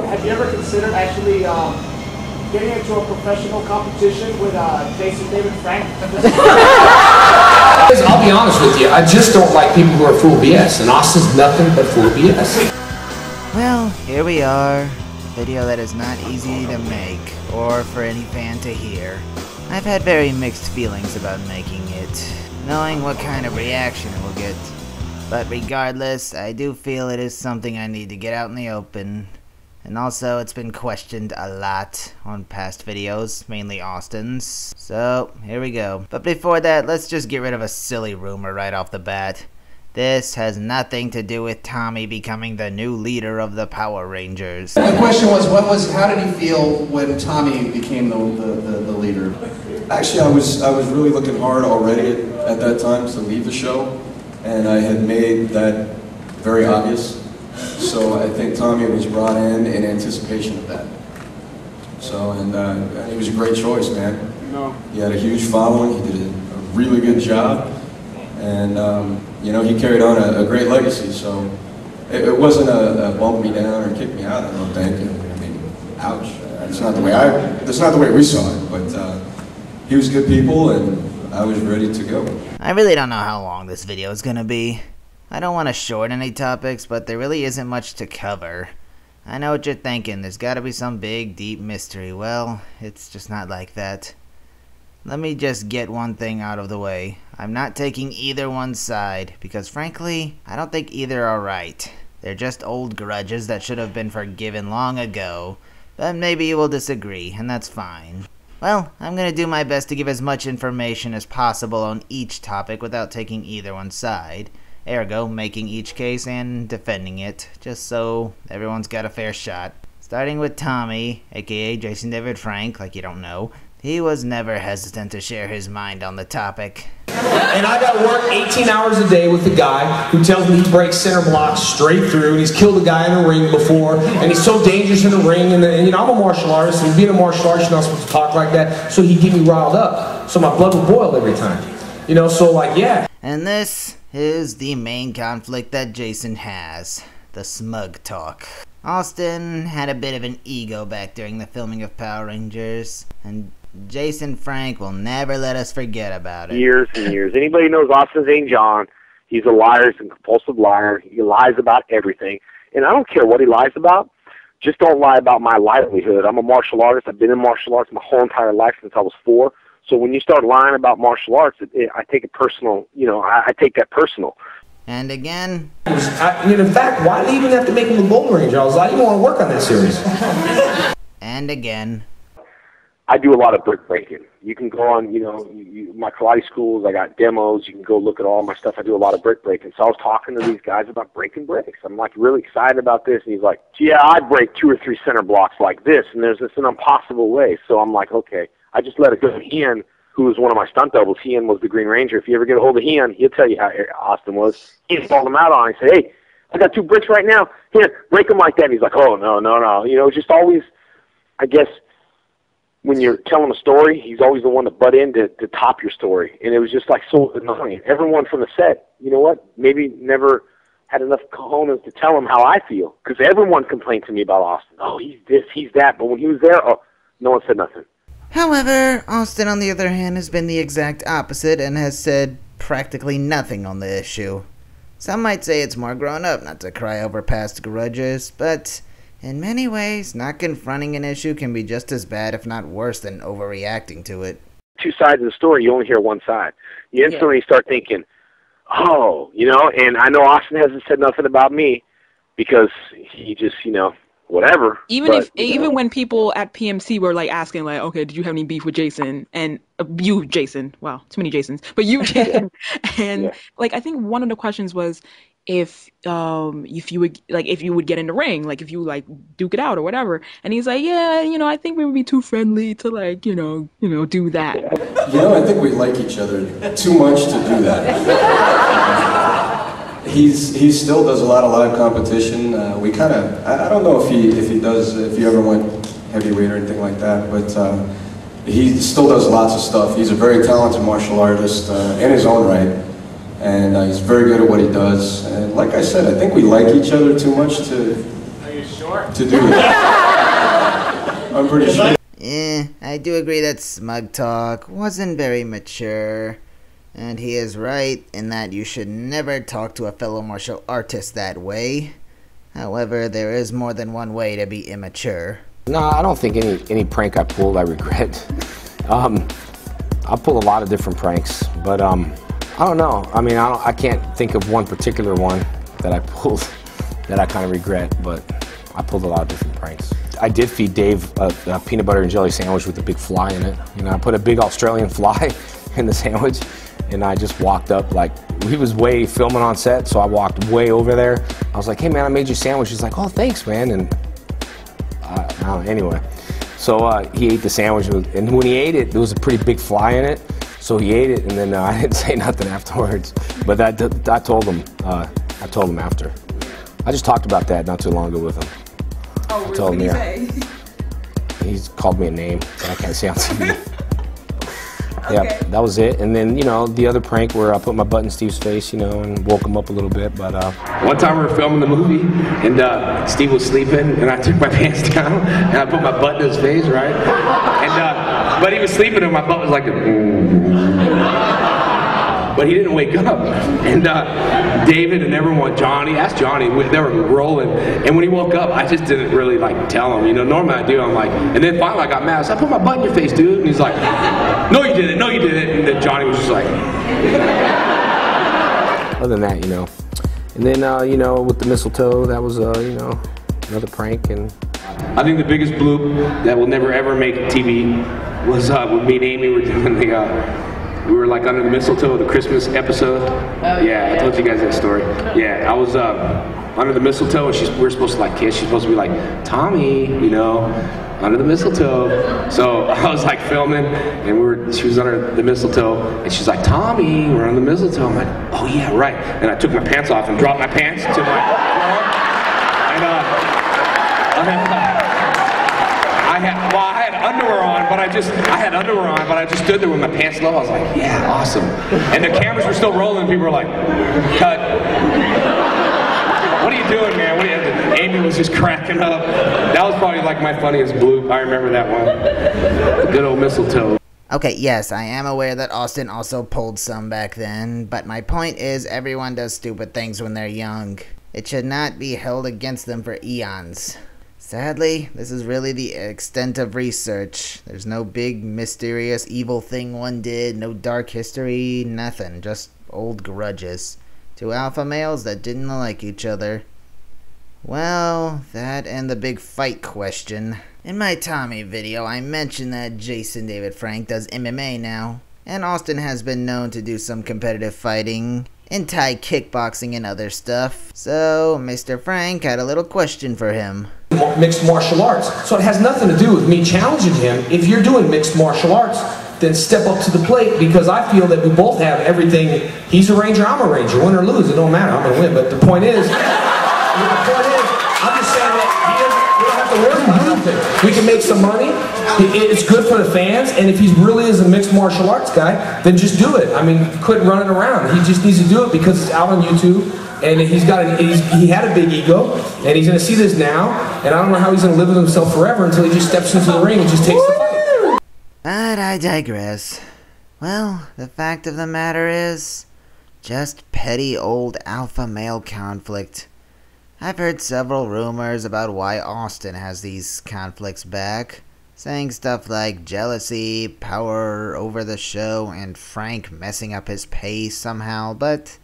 Have you ever considered actually getting into a professional competition with Jason David Frank? I'll be honest with you, I just don't like people who are full of BS, and Austin's nothing but full of BS. Well, here we are. A video that is not easy to make, or for any fan to hear. I've had very mixed feelings about making it, knowing what kind of reaction it will get. But regardless, I do feel it is something I need to get out in the open. And also, it's been questioned a lot on past videos, mainly Austin's. So, here we go. But before that, let's just get rid of a silly rumor right off the bat. This has nothing to do with Tommy becoming the new leader of the Power Rangers. The question was, how did he feel when Tommy became the leader? Actually, I was really looking hard already at that time to leave the show, and I had made that very obvious. So I think Tommy was brought in anticipation of that. So, and it was a great choice, man. No. He had a huge following, he did a really good job, and you know, he carried on a great legacy, so it wasn't a bump me down or kick me out, I don't think. I mean, ouch. That's not the way we saw it, but he was good people, and I was ready to go. I really don't know how long this video is gonna be. I don't want to shorten any topics, but there really isn't much to cover. I know what you're thinking, there's gotta be some big, deep mystery. Well, it's just not like that. Let me just get one thing out of the way. I'm not taking either one's side, because frankly, I don't think either are right. They're just old grudges that should have been forgiven long ago, but maybe you will disagree, and that's fine. Well, I'm gonna do my best to give as much information as possible on each topic without taking either one's side. Ergo, making each case and defending it, just so everyone's got a fair shot. Starting with Tommy, aka Jason David Frank, like you don't know. He was never hesitant to share his mind on the topic. And I got to work 18 hours a day with the guy who tells me he breaks center blocks straight through, and he's killed a guy in the ring before, and he's so dangerous in the ring, and you know, I'm a martial artist, and being a martial artist, you're not supposed to talk like that, so he'd get me riled up, so my blood would boil every time. You know, so like, yeah. And this is the main conflict that Jason has, the smug talk. Austin had a bit of an ego back during the filming of Power Rangers, and Jason Frank will never let us forget about it. Years and years. Anybody knows Austin St. John, he's a liar, he's a compulsive liar, he lies about everything. And I don't care what he lies about, just don't lie about my livelihood. I'm a martial artist, I've been in martial arts my whole entire life since I was 4. So when you start lying about martial arts, I take it personal. You know, I take that personal. And again, in fact, why did they even have to make him a Golden Ranger? I was like, you want to work on that series. And again, I do a lot of brick breaking. You can go on, you know, my karate schools, I got demos, you can go look at all my stuff. I do a lot of brick breaking. So I was talking to these guys about breaking bricks. I'm like really excited about this. And he's like, yeah, I'd break 2 or 3 center blocks like this. And there's this an impossible way. So I'm like, okay. I just let it go. Ian, who was one of my stunt doubles, Ian was the Green Ranger. If you ever get a hold of Ian, he'll tell you how Austin was. He called him out on it. He said, hey, I got 2 bricks right now. Here, break them like that. And he's like, oh, no. You know, just always, I guess, when you're telling a story, he's always the one to butt in to top your story. And it was just like so annoying. Everyone from the set, you know what, maybe never had enough cojones to tell him how I feel. Because everyone complained to me about Austin. Oh, he's this, he's that. But when he was there, oh, no one said nothing. However, Austin, on the other hand, has been the exact opposite and has said practically nothing on the issue. Some might say it's more grown up not to cry over past grudges, but in many ways, not confronting an issue can be just as bad, if not worse, than overreacting to it. 2 sides of the story, you only hear one side. You instantly start thinking, oh, you know, and I know Austin hasn't said nothing about me because he just, you know, whatever. Even when people at PMC were like asking like, okay, did you have any beef with Jason? And you, Jason, wow, too many Jasons, but you, Jason. And like, I think one of the questions was if you would get in the ring, like if you like duke it out or whatever. And he's like, yeah, you know, I think we would be too friendly to like, you know, do that. You know, I think we like each other too much to do that. He still does a lot of live competition. We kind of, I don't know if he ever went heavyweight or anything like that, but he still does lots of stuff. He's a very talented martial artist in his own right, and he's very good at what he does. And like I said, I think we like each other too much to. Are you sure? to do that. I'm pretty sure. I do agree that smug talk wasn't very mature. And he is right in that you should never talk to a fellow martial artist that way. However, there is more than one way to be immature. No, I don't think any prank I pulled I regret. I pulled a lot of different pranks, but I don't know. I mean, I can't think of one particular one that I pulled that I kind of regret, but I pulled a lot of different pranks. I did feed Dave a peanut butter and jelly sandwich with a big fly in it. You know, I put a big Australian fly in the sandwich, and I just walked up, like, he was way filming on set, so I walked way over there. I was like, hey man, I made you a sandwich. He's like, oh, thanks, man. And anyway, so he ate the sandwich, and when he ate it, there was a pretty big fly in it. So he ate it, and then I didn't say nothing afterwards. But I told him after. I just talked about that not too long ago with him. Oh, what did he say? He's called me a name that I can't say on TV. Okay. Yeah, that was it. And then, you know, the other prank where I put my butt in Steve's face, you know, and woke him up a little bit. But one time we were filming the movie, and Steve was sleeping, and I took my pants down, and I put my butt in his face, right? And but he was sleeping, and my butt was like but he didn't wake up. And David and everyone, asked Johnny, they were rolling. And when he woke up, I just didn't really like tell him. You know, normally I do. I'm like, and then finally I got mad. I said, I put my butt in your face, dude. And he's like, no, you didn't. No, you didn't. And then Johnny was just like. Other than that, you know. And then, you know, with the mistletoe, that was, you know, another prank. And I think the biggest bloop that will never ever make TV was when me and Amy were doing we were like under the mistletoe of the Christmas episode. Yeah, I told you guys that story. Yeah, I was under the mistletoe, and we were supposed to like kiss. She's supposed to be like, Tommy, you know, under the mistletoe. So I was like filming, and she was under the mistletoe, and she's like, Tommy, we're on the mistletoe. I'm like, oh yeah, right. And I took my pants off and dropped my pants to my floor. And I had underwear on, but I just stood there with my pants low. I was like, yeah, awesome. And the cameras were still rolling, and people were like, cut. What are you doing, man? Amy was just cracking up. That was probably like my funniest bloop. I remember that one. The good old mistletoe. Okay, yes, I am aware that Austin also pulled some back then, but my point is everyone does stupid things when they're young. It should not be held against them for eons. Sadly, this is really the extent of research. There's no big, mysterious, evil thing one did, no dark history, nothing. Just old grudges. Two alpha males that didn't like each other. Well, that and the big fight question. In my Tommy video, I mentioned that Jason David Frank does MMA now, and Austin has been known to do some competitive fighting, in Thai kickboxing and other stuff. So, Mr. Frank had a little question for him. Mixed martial arts. So it has nothing to do with me challenging him. If you're doing mixed martial arts, then step up to the plate, because I feel that we both have everything. He's a ranger, I'm a ranger. Win or lose, it don't matter. I'm gonna win. But the point is, I'm just saying that we don't have to worry about nothing. We can make some money. It's good for the fans, and if he really is a mixed martial arts guy, then just do it. I mean, quit running around. He just needs to do it because it's out on YouTube, and he had a big ego, and he's going to see this now, and I don't know how he's going to live with himself forever until he just steps into the ring and just takes the fight. But I digress. Well, the fact of the matter is, just petty old alpha male conflict. I've heard several rumors about why Austin has these conflicts back, saying stuff like jealousy, power over the show, and Frank messing up his pace somehow, but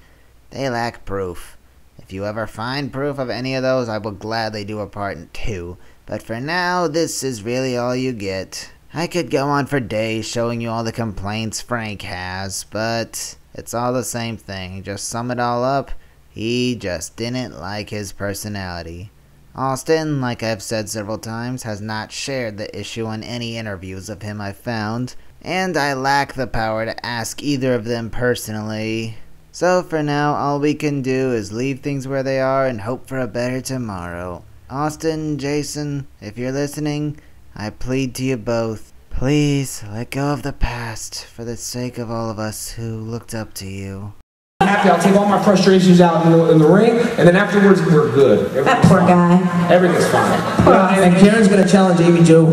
they lack proof. If you ever find proof of any of those, I will gladly do a part 2, but for now, this is really all you get. I could go on for days showing you all the complaints Frank has, but it's all the same thing. Just sum it all up, he just didn't like his personality. Austin, like I've said several times, has not shared the issue in any interviews of him I've found, and I lack the power to ask either of them personally. So for now, all we can do is leave things where they are and hope for a better tomorrow. Austin, Jason, if you're listening, I plead to you both. Please let go of the past for the sake of all of us who looked up to you. Have exactly. I'll take all my frustrations out in the ring, and then afterwards we're good. That poor guy. Everything's fine. And Karen's gonna challenge Amy Jo.